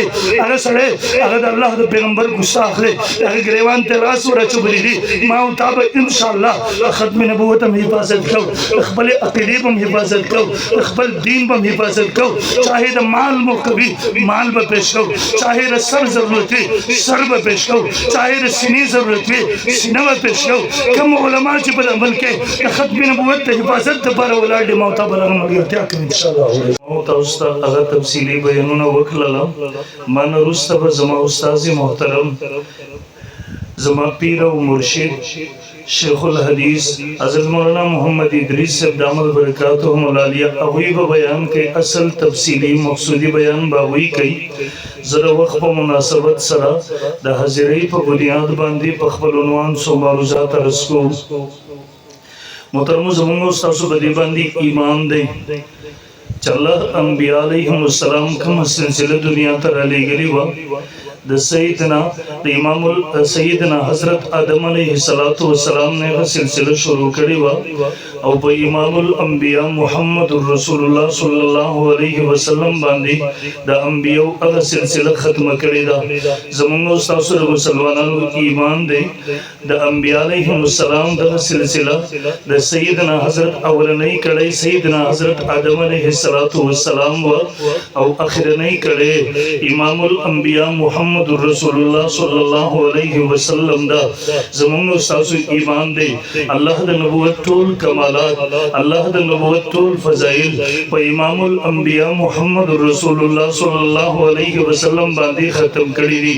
وړي هغه سړی هغه د الله د پیغمبر ګستاخ دی هغه ګریوان ته لاس ورچولی دي ما او تا به انشاءالله ختم نبوت هم حفاظت کو خپل عقیدې هم حفاظت کو خپل دین هم حفاظت کو چاہے د مال مقبي مال به پیش کو چاہے د سر ضرورت وي سر به پیش کو چاہے د سینې ضرورت وي سینه به پیش کو کوم علما چې په عمل کې د ختم نبوت ته حفاظت لپاره ولاړ دي ما او تا به هغه ملګرتیا کوي انشاءالله او تاسو ته هغه تفصیلي بیانونه وکړل ما نه وروسته به زما استاد محترم زما پیر او مرشد شیخ الحدیث حضرت مولانا محمد ادریس صاحب دامت برکاتهم العالیہ هغوی به بیان کوي اصل تفصیلی مقصودی بیان به هغوی کوي زه وخت په مناسبت سره د حاضرۍ په بنیاد باندې په خپل عنوان څو معروضات عرض کوم محترمو زموږ ستاسو په دې باندې ایمان دی چې الله انبیاء علیهم السلام کوم سلسله دنیا ته رالیږلې وه د سیدنا حضرت آدم علیہ السلام نے سلسلہ شروع کری وا او په امام الانبیاء محمد رسول الله صلی الله علیه وسلم باندې د انبیاء هغه سلسله ختم کړی دا زموږ استاد سره مسلمانانو ایمان دی د انبیاء علیهم السلام د سلسله د سیدنا حضرت اولنی کړی سیدنا حضرت آدم علیہ السلام او اخرنی کړی امام الانبیاء محمد رسول الله صلی الله علیه وسلم دا زموږ استاد ایمان دی الله د نبوت ټول کمالات الله د نبوت ټول فضائل په امام الانبیاء محمد رسول الله صلی الله علیه وسلم باندې ختم کړی دي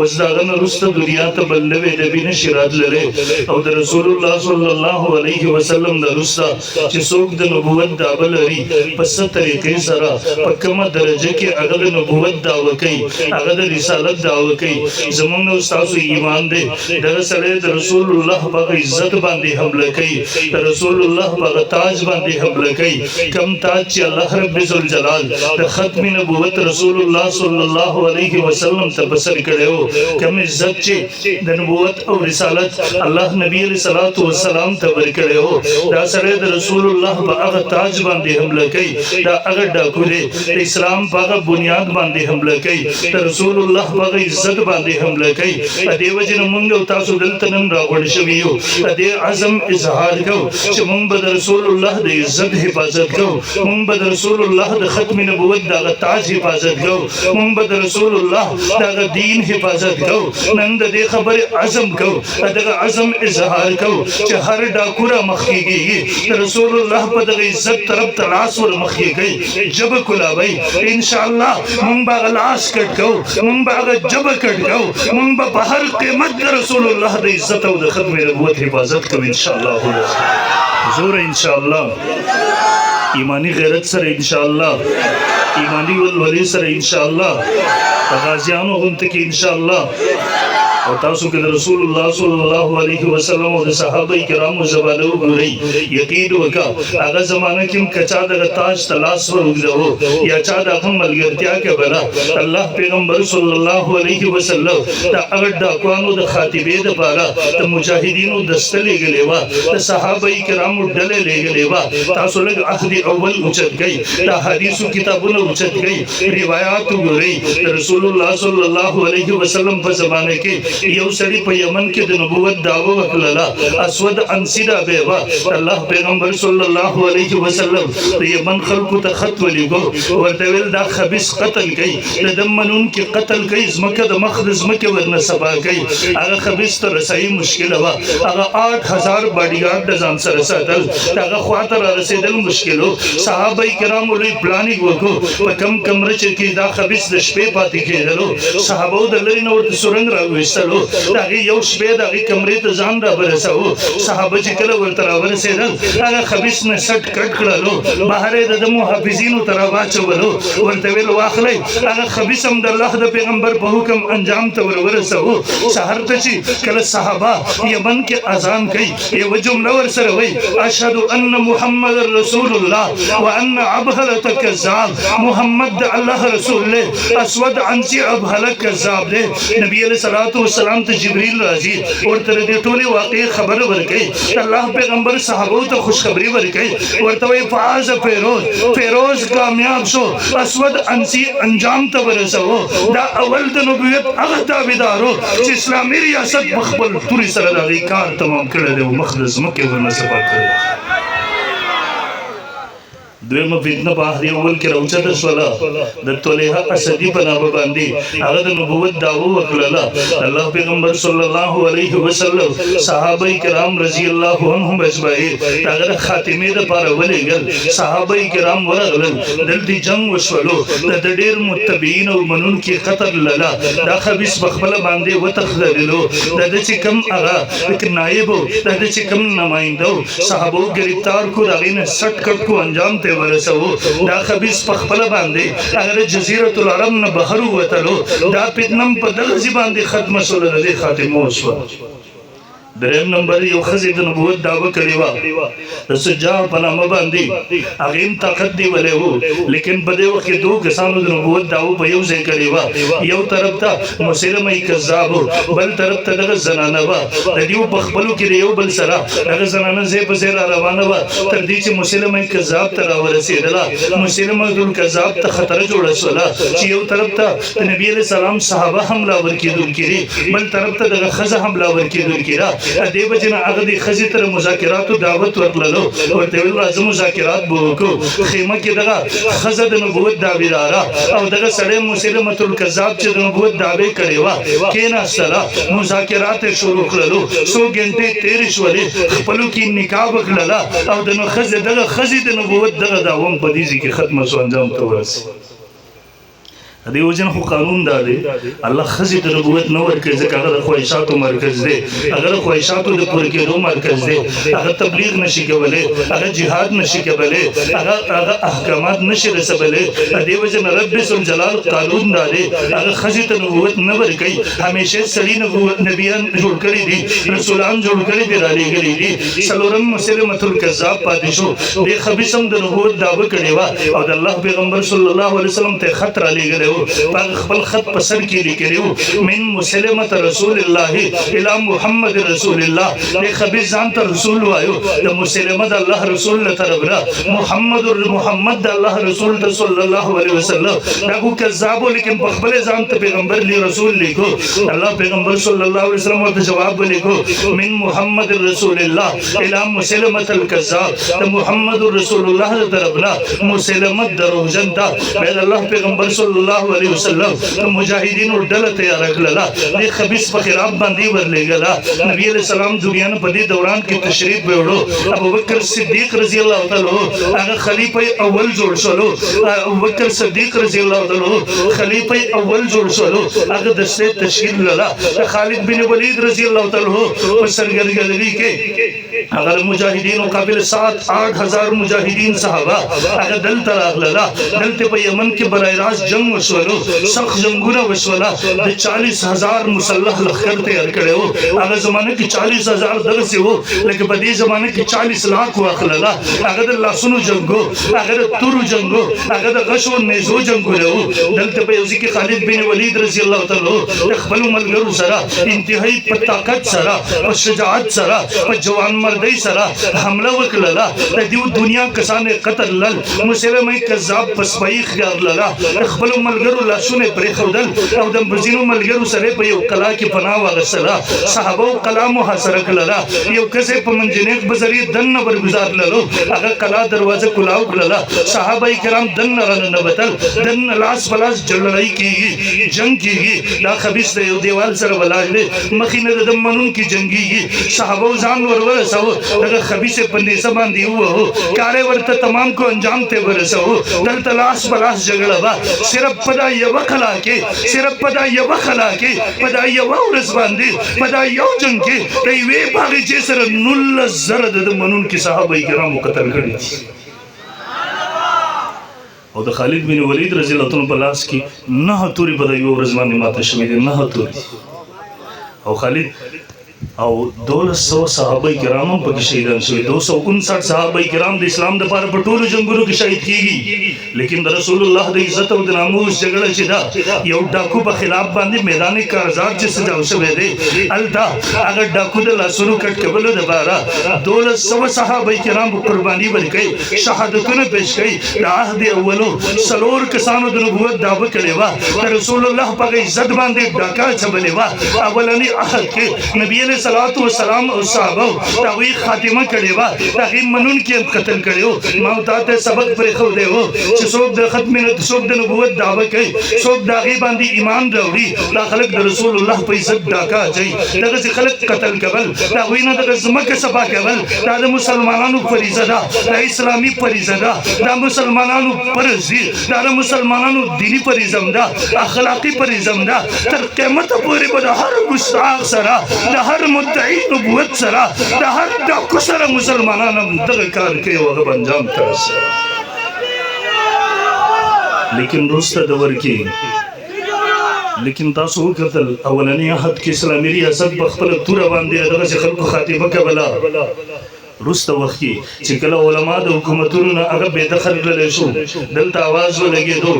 اوس داغه وروسته دنیا ته بل نوې نبی نشرات لري او د رسول الله صلی الله علیه وسلم د وروسته چې څوک د نبوت دعوه لري په څه طریقې سره په کومه درجه کې هغه د نبوت دعوه کوي هغه د رسالت دعوه کوي زموږ استاد ایمان دی دغه سره د رسول الله په عزت باندې حمله کوي د رسول الله په تاج باندې حمله کوي کم تاج چې الله رب ذوالجلال د ختم نبوت رسول الله صلی الله علیه وسلم ته بسر کړو کم عزت چې د نبوت او رسالت الله نبی علیہ الصلوۃ والسلام ته ورکړو دا سره د رسول الله په هغه تاج باندې حمله کوي دا هغه ډاکو دی د اسلام په هغه بنیاد باندې حمله کوي د رسول الله په عزت باندې حمله کوي دې وجه نه موږ تاسو دلته نن راغونډ شوي یو دې عزم اظهار کوو چې موږ به د رسول الله د عزت حفاظت کوو موږ به د رسول الله د ختم نبوت دغه تاج حفاظت کوو موږ به د رسول الله دغه دین حفاظت کوو نن د دې خبرې عزم کوو دغه عزم اظهار کوو چې هر ډاکو را مخکېږي د رسول الله په دغه عزت طرف ته لاس ور مخکېږي جبه کلاوي انشاءالله موږ به هغه لاس کټ کوو موږ به هغه جبه کټ کوو موږ به په هر قیمت د رسول الله د عزت او د ختم نبوت حفاظت کوو انشاءالله زور انشاءالله ایمانی غیرت سره انشاءالله ایمانی ولولي سره انشاءالله غازیانو غونته کې انشاءالله او تاسو کې د رسول الله صلی الله علیه وسلم او د صحابه کرامو زبانه وګورئ یقین وکړه هغه زمانه کې کچا د تاج تلاش ورغلو یا چا د هم ملګرتیا کې بلا الله پیغمبر صلی الله علیه وسلم دا هغه ډاکوانو د خاطبې د پاره د مجاهدینو دستلې غلېوا د صحابه کرامو ډلې لګلېوا تاسو لږ عهد اول اوچت گئی دا حدیثو کتابونو اوچت گئی روایت وګورئ رسول الله صلی الله علیه وسلم په زمانه کې یو سړی په یمن کې د نبوت دعوه وکړه اسود انسیدا بیوا الله پیغمبر صلی الله علیه وسلم د یمن خلکو ته خط ولېږو ورته ویل دا خبيث قتل کوي د دمنون کې قتل کوي زمکه د مخرز مکه ورنه سبا کوي هغه خبيث ته رسایي مشکل و هغه 8000 باډیګارد د ځان سره ساتل هغه خواته را رسیدل مشکلو صحابه کرام لوی پلانینګ وکړو په کم کمره چې دا خبيث د شپې پاتې کېدلو صحابه د لری نور د سورنګ راوېستلو دغه یو شپې دغه کمرې ته ځان را برساو صحابه چې کله ورته راورسېدل هغه خبيث نه سټ کټ کړلو بهر د محافظینو تر واچولو ورته ویل واخلې هغه خبيث هم د الله د پیغمبر په حکم انجام ته ورساو سحر ته چې کله صحابه یمن کې اذان کوي یو جمله ورسره وای اشهد ان محمد رسول الله وان ابهله کذاب محمد الله رسول له اسود عنسی ابهله کذاب له نبی علیہ الصلوۃ والسلام ته جبريل راځي ورته دې ټولې واقعي خبر ورکړي الله پیغمبر صحابو ته خوشخبری ورکړي ورته وی فاز فیروز کامیاب شو اسود انسی انجام ته ورسو دا اول د نبوت هغه تابعدارو چې اسلامي ریاست مخبل توري سره د کار تمام کړل او مخدز مکه ورنه صفا کړل دویمه فتنه په آخري اول کې راوچته شوله د طلحه اسدي په نامه باندې هغه د نبوت دعوه وکړله الله پیغمبر صلی الله علیه وسلم صحابه کرام رضی الله عنهم اجمعین هغه د خاتمه لپاره ولېږل صحابه کرام ورغلل دلته جنگ وشولو د ډېر متبعین او منونکي قتل لله دا خبيث بخبل باندې وتخللو د چې کم هغه نائب د چې کم نمائندو صحابه گرفتار کو راغینه سټ کټ کو انجام ته ورسو دا خبيث په خپل باندې اگر جزیره العرب نه بهر وتلو دا فتنم په دغه باندې ختم شول د خاتمه وشو دریم نمبر یو خزې د نبوت دعوه کړې وه د سجاع په نامه باندې هغې هم طاقت دی ولی و لیکن په دې وخت کې دوه کسانو د نبوت دعوه په یو ځای کړې وه یو طرف ته مسلمه کذاب بل طرف ته دغه زنانه وه د دېو په خپلو کې د یو بل سره دغه زنانه ځای په ځای را روانه وه تر دې چې مسلمه کذاب ته راورسېدله مسلمه کذاب ته خطره جوړه شوله چې یو طرف ته د نبي علیه السلام صحابه حملاور کېدونکي دي بل طرف ته دغه ښځه حملاور کېدونکي ده دې وجنه هغه د ښځې تر مذاکراتو دعوت ورکړلو ورته ویل راځه مذاکرات به وکړو خیمه کې دغه ښځه د نبوت دعویداره او دغه سړی مسلمة الکذاب چې د نبوت دعوې کړې وه کېناستله مذاکرات یې شروع کړلو څو ګنټې تېرې شولې خپلو کې نکاح وکړله او د دغه ښځې د نبوت دغه دعوه هم په دې ځای کې ختمه شو انجام ته ورسېد دې وجه خو قانون دا دی الله ښځې ته نبوت نه ورکوي ځکه هغه د خواهشاتو مرکز دی هغه د خواهشاتو د پوره کېدو مرکز دی هغه تبلیغ نشي کولی هغه جهاد نشي کولی هغه احکامات نشي رسولی دې وجه نه رب ذوالجلال قانون دا دی هغه ښځې ته نبوت نه ورکوي همیشه سړي نبیان جوړ کړي دي رسولان جوړ کړي دي رالیږلي دي څلورم مسلمة الکذاب پاتې شو دې خبیث هم د نبوت دعوه کړې وه او د الله پیغمبر صلی الله علیه وسلم ته خط رالیږلی خپل خط په سر کې لیکلی و من مسلمة رسول الله الى محمد رسول الله دې خبیث ځان ته رسول وایو د مسلمه د الله رسول له طرف نه محمد د الله رسول ته صلی الله علیه وسلم دا کو کذاب لیکن په خپل ځان ته پیغمبر لی رسول لیکو الله پیغمبر صلی الله علیه وسلم ورته جواب لیکو من محمد رسول الله الى مسلمة الکذاب د محمد رسول الله له طرف نه مسلمه دروغجن دا بل الله پیغمبر صلی الله علیه وسلم مجاهدینو ډله تیار کړله دې خبیث په خلاف باندې ورلېږله نبی علیه السلام دنیا په دې دوران کې تشریف وړو ابوبکر صدیق رضی الله تعالی هغه خلیفہ اول جوړ شولو ابوبکر صدیق رضی الله تعالی خلیفہ اول جوړ شولو هغه د سه تشکیل لله خالد بن ولید رضی الله تعالی په سرګردګي کې هغه مجاهدینو قابل 7-8 مجاهدین صحابه هغه دلته راغله دلته په یمن کې برای راست جنگ وشولو سخت جنگونه وشوله د 40,000 مسلح لښکر تیار کړی و هغه زمانه کې 40,000 دغسې و لکه په دې زمانه کې 40 لاک واخلله هغه د لاسونو جنګو هغه د تورو جنګو هغه د غشو نیزو جنګونه و دلته په یو ځای کې خالد بن ولید رضی الله تعالی د خپلو ملګرو سره انتهایی په طاقت سره په شجاعت سره په جوانمردۍ سره حمله وکړله د دې دنیا کسان قتل لل مسلمه کذاب په سپایي ښکارلله خپلو ملګرو لاسونه پرېښودل او د ځینو ملګرو سره په یو قلا کې پناه واخیستله صحابو قلا محاصره کړله یو کس یې په منجنیق په ذریعې دننه برګزارللو هغه قلا دروازه کلاو کړله صحابه کرام دننه راننوتل دننه لاس په لاس جړړۍ کېږي جنګ کېږي دا خبیث د یو دیوال سره ولاړ دی مخې نه د منونکي جنګېږي صحابو ځان ور ورسوه دغه خبیث یې په نیزه باندې ووهو کار یې ورته تمام کو انجام ته ورسوه دلته لاس په لاس جګړه وه صرف په دا یوه کلا کې په دا یوه ورځ باندې په دا یو جنګ کې د یوې باغچې سره 19,000 د منونکي صحابه کرامو قتل کړي دي او د خالد بن ولید رضی الله عنه په لاس کې 9 تورې په دا یوه ورځ باندې ماته شوي دي 9 تورې او خالد او 1200 صحابه کرام هم پکې شهیدان شوي 259 صحابه کرام د اسلام دپاره په ټولو جنګونو کې شهید کیږي لیکن د رسول الله د عزت او د ناموس جګړه چې دا یو ډاکو په خلاف باندې میدان کارزار چې سجاو شوی دی الدا هغه ډاکو د لاسونو کټ کولو دپاره 1200 صحابه کرام قرباني ورکړي شهادتونه پیش کړي د عهد اولو څلور کسانو د نبوت دعوه کړې وه د رسول الله په عزت باندې ډاکا چبلې وه اولني عهد کې نبی علیہ الصلوۃ والسلام او صحابه داوی خاتمه کړي وا دغه منون کې قتل کړي ما ته سبق پرې خو دی چې څوک د ختم نه څوک د نبوت دعوه کوي څوک دغه باندې ایمان راوړي دا خلک د رسول الله په عزت ډاکا چي دغه خلک قتل کول دا وینه د زمکه صفا کول دا د مسلمانانو فریضه ده د اسلامي فریضه ده د مسلمانانو فرض دي دا د مسلمانانو دینی فریضه ده اخلاقی فریضه ده تر قیامت پورې به هر مستحق سره د هر مدعی نبوت سره د هر ډاکو سره مسلمانان هم دغه کار کوي او هغه انجام ته رسوي لیکن وروسته د ورکې لیکن تاسو وکتل اولنی عهد کې اسلامي ریاست په خپله توره باندې دغسې خلکو خاتمه کوله وروسته وخت کې چې کله علما د حکومتونو نه هغه بېدخل کړلی شو دلته آواز ولګېدو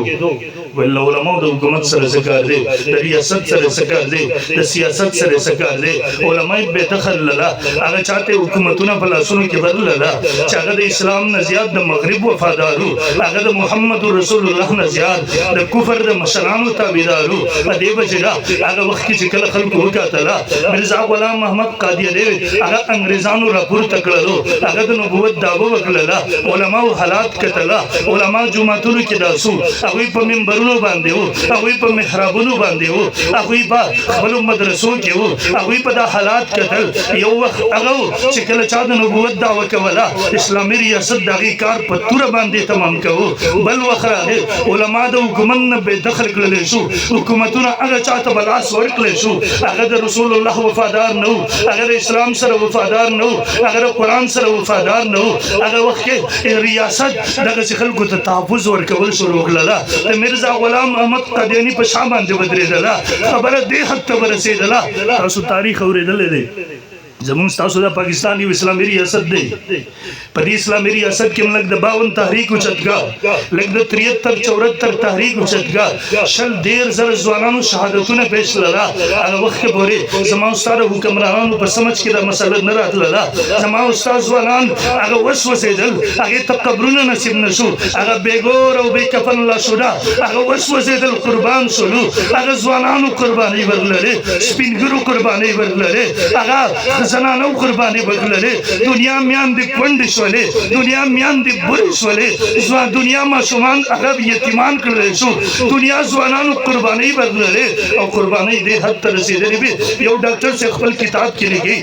ویل علماو د حکومت سره څه کار دی د ریاست سره څه کار دی د سیاست سره څه کار دی علما یې بېدخل لله هغه چاته حکومتونه په لاسونو کې ورلله چې هغه د اسلام نه زیات د مغرب وفادارو هغه د محمد رسول الله نه زیات د کفر د مشرانو تابعدارو په دې وجه هغه وخت کې چې کله خلکو وکتله مرزا غلام محمد قادیانی هغه انګریزانو راپورته کړلو هغه د نبوت دعوه وکړله علماو حالات کتله علما جوماتونو کې داسو هغوی په منبرونو باندې وو هغوی په محرابونو باندې وو هغوی په خپلو مدرسو کې وو هغوی په دا حالات کتل یو وخت هغه و چې کله چا د نبوت دعوه کوله اسلامي ریاست د هغې کار په توره باندې تمام کوو بل وخت راغی علما د حکومت نه بېدخل کړلی شو حکومتونه هغه چا ته به لاس ورکړلی شو هغه د رسول الله وفادار نه و هغه د اسلام سره وفادار نه و هغه د قرآن سره وفادار نه و هغه وخت کې ریاست دغسې خلکو ته تحفظ ورکول شروع کړله د مرزا غلام محمد قادیانی په شا باندې ودرېدله خبره دې حد ته ورسېدله تاسو تاریخ اورېدلی دی زمونږ ستاسو د پاکستان یو اسلامي ریاست دی په دې اسلامي ریاست کې لږ د 52 تحریک اوچتګاه لږ د 73-74 تحریک اوچتګاه 100,000 ځوانانو شهادتونه پیش کړله هغه وخت کې پورې زما استاد حکمرانانو په سمجھ کې دا مسله نه راتلله زما استاد ځوانان هغه وسوسېدل هغې ته قبرونه نصیب نه شو هغه بېګور او بې کفن لاشونه هغه وسوسېدل قربان شولو هغه ځوانانو قربانۍ ورلرې سپین ږیرو قربانۍ ورلرې هغه زنانو قرباني ورکړلې دنیا میاندې کونډې شولې دنیا میاندې بورې شولې دنیا ماشومان هغه یتیمان کړلی شو دنیا ځوانانو قربانۍ ورکړلې او قربانۍ دې حد ته رسېدلې وې یو ډاکټر صاحب خپل کتاب کې لیکي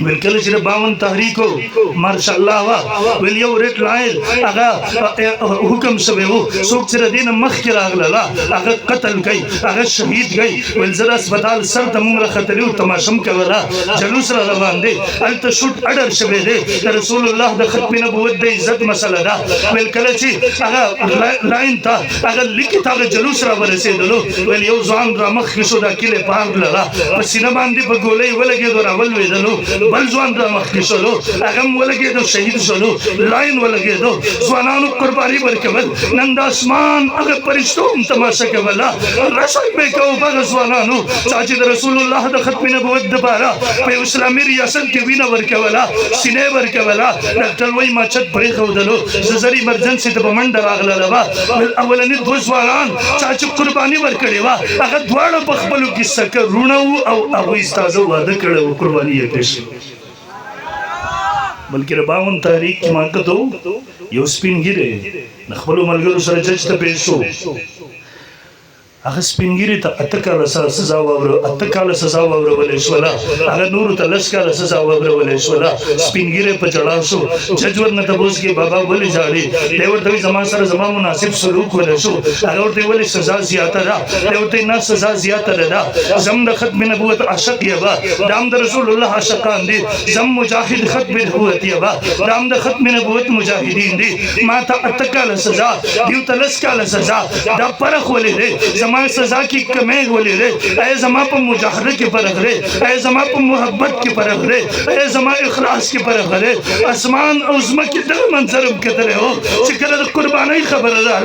ویل کله چې د 52 تحریکو ماشاءالله وه ویل یو ریډ لاین هغه حکم شوی و څوک چې د دې نه مخکې راغلله هغه قتل کوي هغه شهید کوي ویل زه د اسپتال سر ته موږ راختلي وو تماشم کوله جلوس روان دی هلته شوټ اډر شوی دی د رسول الله د ختم نبوت د عزت مسله ده ویل کله چې هغه لاین ته هغه لیکي ته هغه جلوس را ورسېدلو ویل یو ځوان را مخکې شو دا کیلې پاک لره په سینه باندې په ګولۍ ولګېدو را ولوېدلو بل ځوان را مخکې شولو هغه هم ولګېدو شهید شولو لاین ولګېدو ځوانانو قرباني ورکول نن د اسمان هغه فرشتو هم تماشه کوله رسۍ به کوو په هغه ځوانانو چا چې د رسول الله د ختم نبوت دپاره په اسلامي ریاست کې وینه ورکوله سینې ورکوله ډاکټر وایي ما چت پرېښودلو زه زر ایمرجنسي ته په منډه راغلله وه اولني 2 ځوانان چا چې قرباني ورکړې وه هغه دواړه په خپلو کې سکه روڼه وو او هغوی ستازه واده کړی و قرباني یې پیش بلکې د 52 تحریک کې ما کتو یو سپین ږیری د خپلو ملګرو سره جج ته پیش شو هغه سپین ږیري ته 8 کاله سزا واورولې شوله هغه نورو ته 10 کاله سزا واورولې شوله سپین ږیری په ژړا شو جج ورنه تپوس کې بابا ولې ژاړې دی ورته وایي زما سره زما مناسب سلوک ونه شو هغه ورته ولې سزا زیاته ده دی ورته نه سزا زیاته ده زم د ختم نبوت عاشق یم دام د رسول الله عاشقان دي زم مجاهد ختم نبوت یم دام د ختم نبوت مجاهدین دي ما ته 8 کاله سزا دیو ته 10 کاله سزا دا فرق ولې دی زما سزا کی کمې ولې ره اے زما په مجاهده کې فرق ره اے زما په محبت کې فرق ره اے زما اخلاص کې فرق ره اسمان او زمکه د منظرم کتل هو چې کله د قربانۍ خبره ده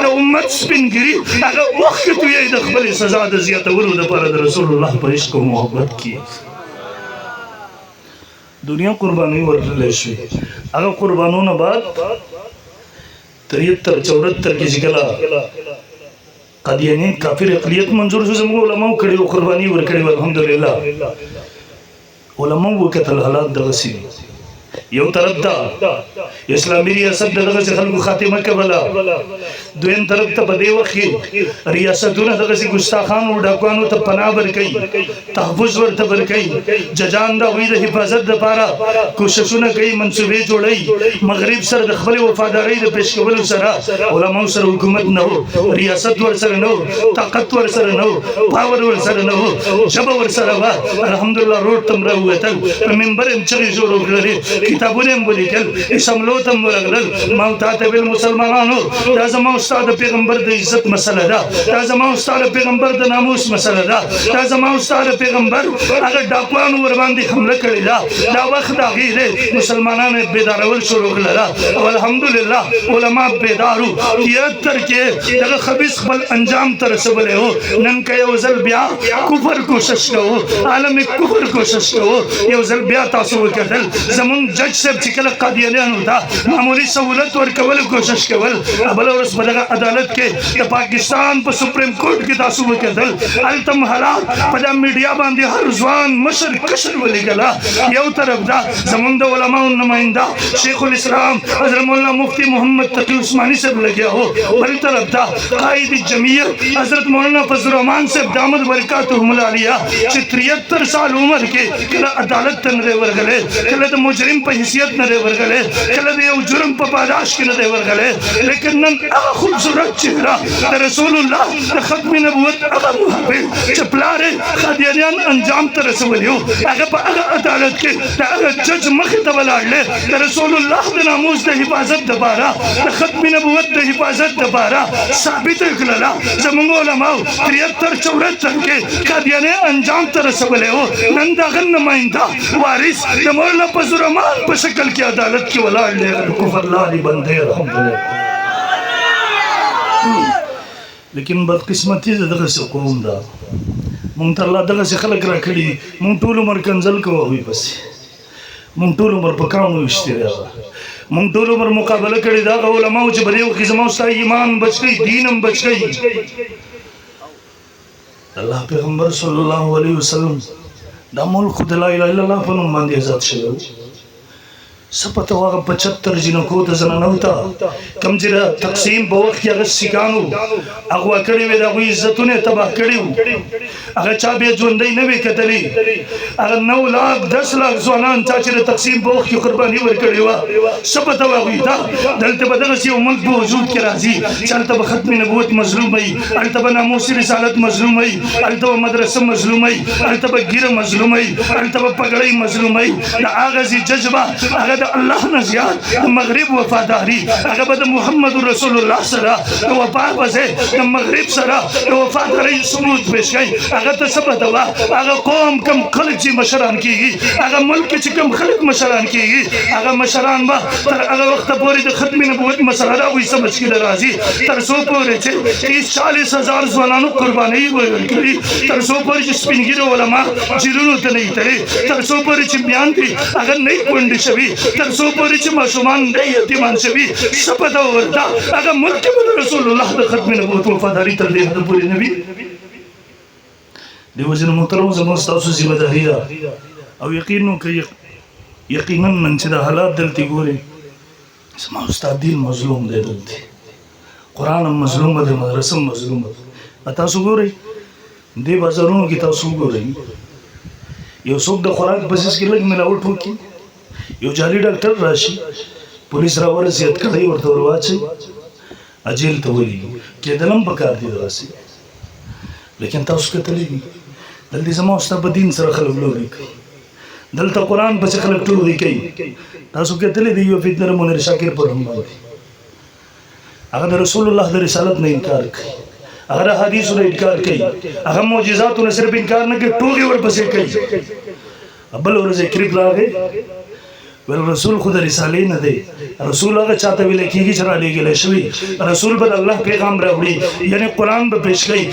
د امت سپینګری هغه وخت ته یې د خپل سزا د زیاتولو لپاره د رسول الله په عشق او محبت کې دنیا قرباني ورکړل شي هغه قربانونه بعد 73 74 کې ځکلا قادیانی کافر اقلیت منظور شو زموږ علماء کړي قرباني ورکړي الحمدلله علماء وکتل حالات دغه سي یو طرف دا اسلامي ریاست دغه خلکو خاتمه کولا دویم طرف ته بده وخی ریاستونه دغه ګستاخان او ډاکوانو ته پناه ورکړي تحفظ ورته ورکړي ججان دا وې د حفاظت لپاره کوششونه کوي منصوبې جوړي مغرب سره د خپل وفاداری د پیش کولو سره علماء سره حکومت نه ریاست ور سره نه طاقت ور سره نه پاور ور سره نه جبه ور سره الحمدلله روټ تم راوته په منبر هم چې جوړ کړی کتابونه هم ولیکل اسملو تم ورغلل ما ته بل مسلمانانو دا زما استاد پیغمبر د عزت مسله ده دا زما استاد پیغمبر د ناموس مسله ده دا زما استاد پیغمبر هغه ډاکوانو ور باندې حمله کړی دا وخت دا غیره مسلمانانو بیدارول شروع کړل او الحمدلله علما بیدارو یا تر کې دغه خبيث خپل انجام تر رسولې هو نن کې یو ځل بیا کفر کوشش کوو عالم کفر کوشش کوو یو ځل بیا تاسو وکړل زمون جج صاحب چې کله قاضیانو ته معمولی سہولت ورکول کوشش کول بل ورس په عدالت کې د پاکستان په سپریم کورټ کې تاسو وکړل التم حالات په میډیا باندې هر ځوان مشر کشر ولګلا یو طرف دا زمون د علماء نمائنده شیخ الاسلام حضرت مولانا مفتی محمد تقی عثمانی صاحب لګیا هو بل طرف دا قائد جمعیت حضرت مولانا فضل الرحمان صاحب دامت برکاتهم العالیہ چې 73 سال عمر کې کله عدالت ته نه ورغله کله د مجرم په حیثیت نه ورغله کله د یو جرم په پاداش کې نه ورغله لیکن نن هغه خوبصورت چهره د رسول الله د ختم نبوت هغه محبت چې پلار قادیانیان انجام ته رسولیو هغه په هغه عدالت کې د هغه جج مخې ته ولاړل د رسول الله د ناموس د حفاظت لپاره د ختم نبوت د حفاظت لپاره ثابت کړل زموږ علماء 73 74 کې قادیانه انجام ته رسولیو نن دغه نمائنده وارث د مولانا فضل الرحمان په شکل کې عدالت کې ولاړ دی کفر لاري بندې الحمدلله لیکن بدقسمتي دغه قوم دا مونږ ته الله دغه خلک را کړي مونږ ټول عمر کنزل کوو بس مونږ ټول عمر په کارونو اشتیا مونږ ټول عمر مقابله کړي دا علماء چې بده وخت زموږ ستاسو ایمان بچي دینم بچي الله پیغمبر صلی الله علیه وسلم دا ملک د لا اله الا الله په نوم باندې آزاد شوی سپته هغه 75 جنکو ته زنانه وتا کم چې تقسیم په وخت کې هغه سکانو هغه کړي وي د عزتونه تباہ کړي هغه چا به ژوندۍ نه وي کتلې هغه 9 لاکھ 10 لاکھ ځوانان چې تقسیم په وخت کې قرباني ورکړي و سپته هغه دا دلته بدل شي ملک په وجود کې راځي چلته به ختم نبوت مظلوم وي الته به ناموس رسالت مظلوم وي الته به مدرسه مظلوم وي الته به ګیره مظلوم وي الته به پګړۍ مظلوم وي دا هغه جذبه هغه الله نزياد المغرب وفاداري هغه محمد رسول الله سره وفا وزه المغرب سره وفاداري ثبوت پیش کړي هغه ته سبب دا هغه قوم کم خلک چې مشران کیږي هغه ملک چې کم خلک مشران کیږي هغه مشران به تر هغه وخت پورې د ختم نبوت مسله دا وي سمجھ کې راځي تر څو پورې چې 40,000 ځوانانو قرباني ورکړي تر څو پورې چې سپینګیرو علما جیرونو ته نه ایتلې تر څو پورې چې بیان دي هغه نه کونډي شوي تر څو پورې چې ماشومان نه یتیمان شوي سپته ورته هغه ملک رسول الله د ختم نبوت وفاداري تر دې حد پورې نه وي دیو جن محترم زموږ تاسو ذمہ داری او یقینا نن چې د حالات دلته ګوري زما استاد دین مظلوم دی دلته قرآن مظلوم دی مدرسه مظلوم دی تاسو ګورئ دې بازارونو کې تاسو ګورئ یو څوک د خوراک بسیس کې لږ ملاوټ وکړي یو جالي ډاکټر راشي پولیس را ورسېد کړی ورته ورواچي اجیل ته ولي کېدلم پکار دي راسي لیکن تاسو کتلې دلته زموږ استاد په دین سره خلک لوري کوي دلته قرآن په خلک ټولوري کوي تاسو کتلې دی یو فتنه منیر شاکر پر هم باندې هغه د رسول الله د رسالت نه انکار کوي اگر حدیث نے انکار کی اگر معجزات نے صرف انکار نہ کہ ٹوگے ور پسے کی ابل اور ذکر لا گئے ول رسول خود رسالے نہ دے رسول هغه چاته ویل کیږي چې را لېږل شوی رسول بل الله پیغام راوړي یعنی قرآن به پیش کوي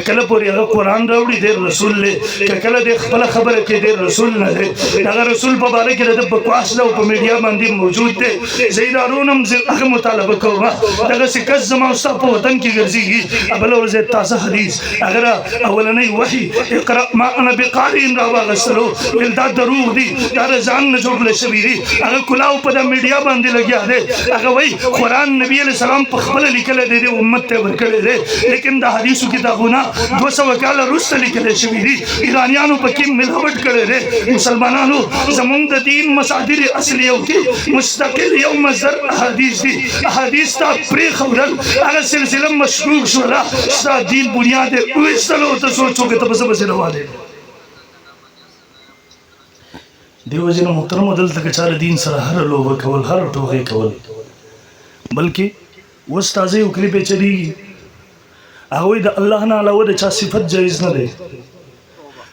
کله پورې هغه قرآن راوړي دی رسول له کله د خپل خبره کې دی رسول نه دی هغه رسول په باره کې د بکواس له په میډیا باندې موجود دی زیدارونم هغه مطالبه کوم دغه سکه زما اوسه په وطن کې ګرځي ابل اور زه تازه حدیث اگر اولنې وحي اقرا ما انا بقارئ راوغسلو ول دا دروغ دي دا ځان نه جوړل شوی دی هغه کلاو په د میډیا باندې لګیا دی هغه وای قرآن نبی علیہ السلام په خپل لیکل دی امت ته ورکړی دی لیکن د حدیثو کتابونه 200 کاله وروسته لیکل شوي دي ایرانیانو پکې ملاوټ کړی دی مسلمانانو زمونږ د دین مصادر اصلي او کې مستقل یو مصدر احادیث دي احادیث ته پرې خبرل هغه سلسله مشکوک شوله ستا دین بنیاد ویستلو ته سوچو کې ته بس روانه دیو جن محترم دلته کې چاره دین سره هر لوبه کول هر ټوغه کول بلکې واستازي او کلی په چدي هغه د الله نه علاوه د چا صفت جایز نه دی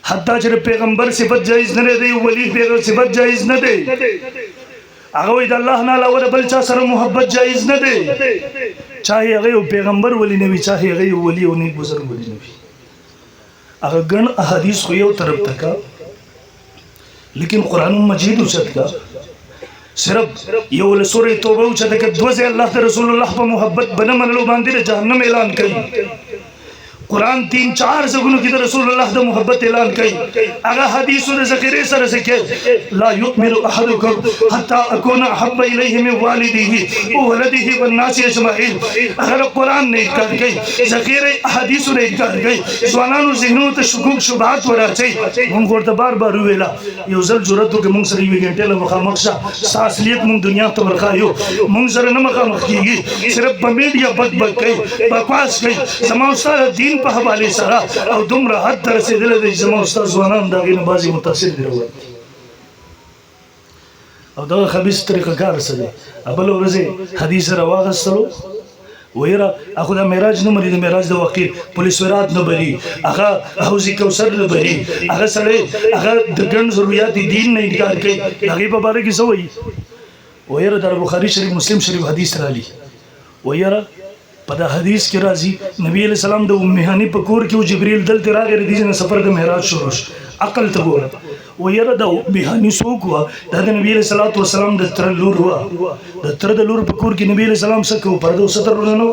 حتی چې پیغمبر صفت جایز نه دی ولی پیغمبر صفت جایز نه دی هغه د الله نه علاوه بل چا سره محبت جایز نه دی چاهي هغه پیغمبر ولی نه وي چاهي هغه ولی او نه بزرګ ولی نه وي هغه ګڼ احادیث خو یو طرف تکا لیکن قرآن مجید اوچت کا صرف یہ سورہ توبہ اوچت کا دوزے اللہ تا رسول اللہ پا محبت بنا منلو باندی جہنم اعلان کئی قرآن 3-4 زگنوں کی رسول اللہ دا محبت اعلان کئی اگا حدیث دا ذکرے سر سکے لا یؤمن احدکم حتی اکون احب الیہ من والدیہ وولدیہ والناس اجمعین اگر قرآن نے انکار کئی ذکرے حدیث نے انکار کئی سوانانو ذہنوں تا شکوک شبہات ورا چاہی ہم گورتا بار بار ہوئے یو زل جورتو کہ منگ سر یوی گھنٹے لمخا مقشا ساسلیت منگ دنیا تو برخایو منگ سر نمخا مخی گی صرف بمیڈیا بک بک کئی بکواس کئی زمان سارا دین په حواله سره او دومره حد ته رسیدلی دی چې زما استاد ځوانان د هغې نه بعضې متاثر دي روان او دغه خبیث طریقه کار څه دی بله ورځې حدیث راواغستلو ویرا اخو دا معراج نه مري د معراج د واقع پولیس ورات نه بری هغه حوض کوثر نه بری هغه سړی هغه د ګڼ ضرورت دین نه انکار کوي هغې په باره کې څه وایي ویرا د بخاري شریف مسلم شریف حدیث رالی ویرا پدا حدیث کی راضی نبی علیہ السلام د ام هانی په کور کې جبرئیل دلته راغی د دې سفر د معراج شروع عقل ته ګوره و یره د ام هانی څوک و د نبی علیہ الصلوۃ والسلام د تر لور و د تر د لور په کور کې نبی علیہ السلام سکو پردو ستر ورنو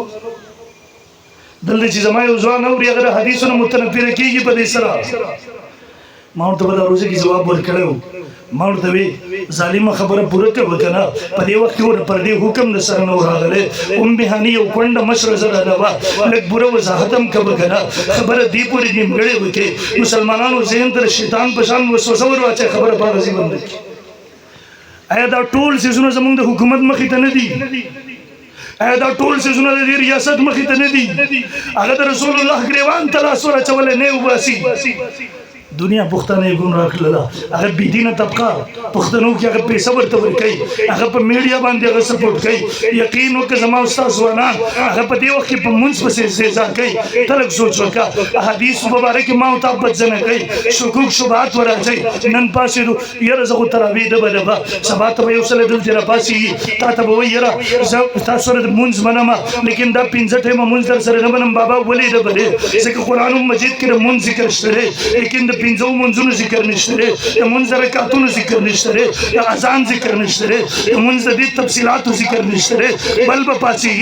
دلته چې زما یو ځوان اوري هغه حدیثونه متنفر کیږي په دې سره ما ورته په روزه کې جواب ورکړو ما ورته وی ظالمه خبره پوره کړه وکنه په دې وخت کې پر دې حکم د سره نو راغله ام بهانی یو کونډه مشر زړه دا لږ بوره وضاحتم کبه کنه خبره دی پوری نیمګړې وکي مسلمانانو ذهن تر شیطان په شان وسوسه ورواچي خبره په غزي باندې آیا دا ټول سيزونه زمونږ د حکومت مخې ته نه دي آیا دا ټول سيزونه د ریاست مخې ته نه دي هغه د رسول الله گریوان تلاش ور چولې نه وباسي دنیا پختانه گمراه کړل هغه بيدینه طبقه پښتنو کې هغه پیسې ورته ورکړي هغه په میډیا باندې هغه سپورټ کوي یقین وکړه زما استاد ځوانان هغه په دې وخت کې په منځ پسې سزا کوي تلک سوچ وکړه حدیث مبارک ما او تابت زنه کوي شکوک شبهات ورځي نن پاسې یره زغه تراوی د بدبا سبا ته یو سره دل تر پاسې تا ته وای یره تاسو سره منځ منما لیکن دا 15 ټیم منځ در سره نه منم بابا ولې د بده ځکه قرآن مجید کې منځ ذکر شته لیکن پنځو منځونو ذکر نشته د منځ رکعاتونو ذکر نشته د اذان ذکر نشته د منځ د تفصیلاتو ذکر نشته بل په پاسي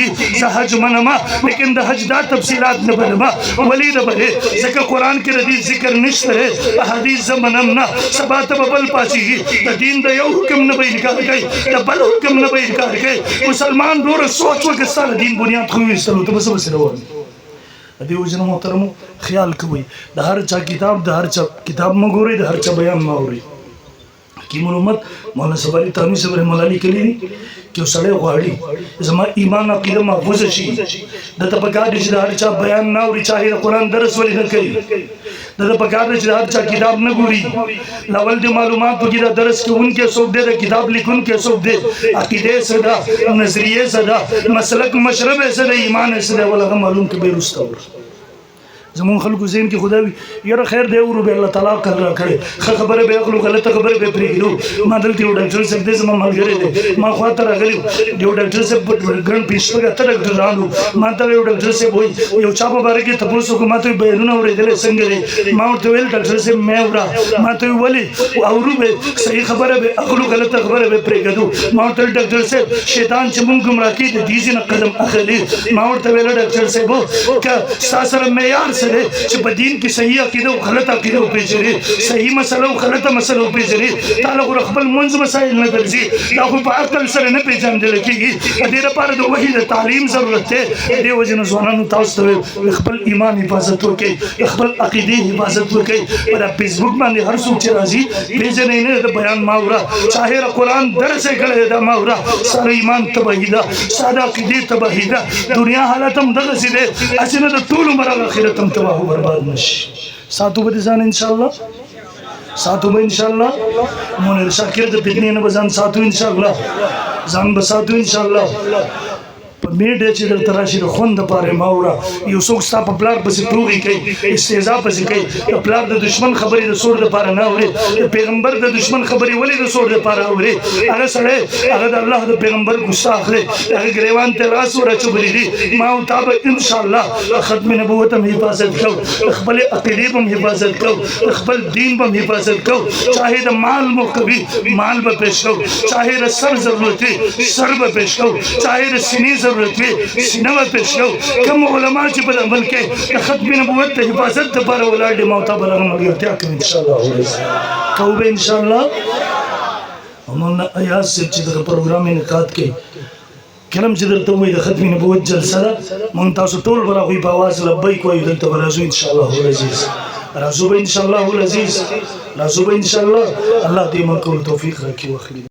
حج منما لیکن د حج دا تفصیلات نه بلما ولی د بل ځکه قران کې د ذکر نشته حدیث زمنمنا سبا ته بل پاسي د دین د یو حکم نه به انکار کوي د بل حکم نه به انکار کوي مسلمان ډور سوچ وکړه دین بنیاد خو وستلو ته بس روان دیو جن محترمو خیال کوي د هر چا کتاب د هر چا کتاب مګوري د هر چا بیان ماوري حکیم الامت مولانا سبالی تامی صاحب رحمه الله لیکلي چې سړی غواړي زما ایمان عقیده محفوظ شي د تپکار چې د هر چا بیان نه اوري چاهي د قران درس ولې نه کوي د تپکار چې د هر چا کتاب نه ګوري لاول د معلومات کې د درس کوونکې څوک دی د کتاب لیکونکې څوک دی عقیده صدا نظریه صدا مسلک مشرب صدا ایمان صدا ولغه معلوم کې به رسته زمون خلکو ذهن کې خدا وي یاره خیر دی ورو به الله تعالی کړ را کړي خبره به اخلو غلطه خبره به پرېږدو ما دلته یو ډاکټر صاحب دې زما ملګری دی ما خواته راغلی یو ډاکټر صاحب ګران پیشتګه ته ډاکټرانو ما ته یو ډاکټر صاحب وایي یو چا په باره کې تاسو کوم ته بیانونه اورېدل څنګه دی ما ورته ویل ډاکټر صاحب مې اورا ما ته ویلي اورو به صحیح خبره به اخلو غلطه خبره به پرېږدو ما ورته ډاکټر صاحب شیطان چې مونږ گمراه کوي د دې نه قدم اخلي ما ورته ویل ډاکټر صاحب که ساسره معیار سره چې په دین کې صحیح عقیده او غلط عقیده وپېژنې صحیح مسله او غلطه مسله وپېژنې تعالی خو خپل منځ مسایل نه درځي دا خو په عقل سره نه پېژندل کېږي په دې لپاره د وحي د تعلیم ضرورت دی دې وجې نه ځوانانو تاسو ته خپل ایمان حفاظت وکړئ خپل عقیدې حفاظت وکړئ په فیسبوک باندې هر څوک چې راځي پېژنې نه د بیان ماورا چاہے قرآن درس یې کړی دا ماورا سره ایمان تباهي ده ساده عقیدې تباهي ده دنیا حالت هم دغسې دی هسې نه د ټول عمر هغه آخرت هم تباه و برباد نشي ساتو به دې ځان انشاءالله ساتو به انشاءالله منیر شاکر د فتنې نه به ځان ساتو انشاءالله ځان به ساتو انشاءالله په میډیا چې درته راشي د خوند دپاره ما وره یو څوک ستا په پلار پسې ټوغې کوي استهزا پسې کوي د پلار د دشمن خبرې د سوړ دپاره نه اورې د پیغمبر د دشمن خبرې ولې د سوړ دپاره اورې هغه سړی هغه د الله د پیغمبر ګستاخ دی هغه ګریوان ته لاس ورچوبلی دي ما او تا به انشاءالله ختم نبوت هم حفاظت کوو د خپلې عقیدې به هم حفاظت کوو د خپل دین به هم حفاظت کوو چاہے د مال مو کوي مال به پیش کوو چاہے د سر ضرورت وي سر به پیش کوو چاہے د سینې ضرورت وي سینه به پیش کوو کوم علما چې په عمل کې د ختم نبوت د حفاظت دپاره ولاړ دي ما او تا به هغه ملګرتیا کوو انشاءالله کوو به انشاءالله مولانا ایاز صاحب چې دغه پروګرام انعقاد کوي کلم چې درته وایي د ختم نبوت جلسه ده موږ تاسو ټول به راغوئ په اواز لبیک وایو دلته به راځو انشاءالله العزیز راځو به انشاءالله العزیز راځو به انشاءالله الله دې موږ ټول توفیق راکړي واخلي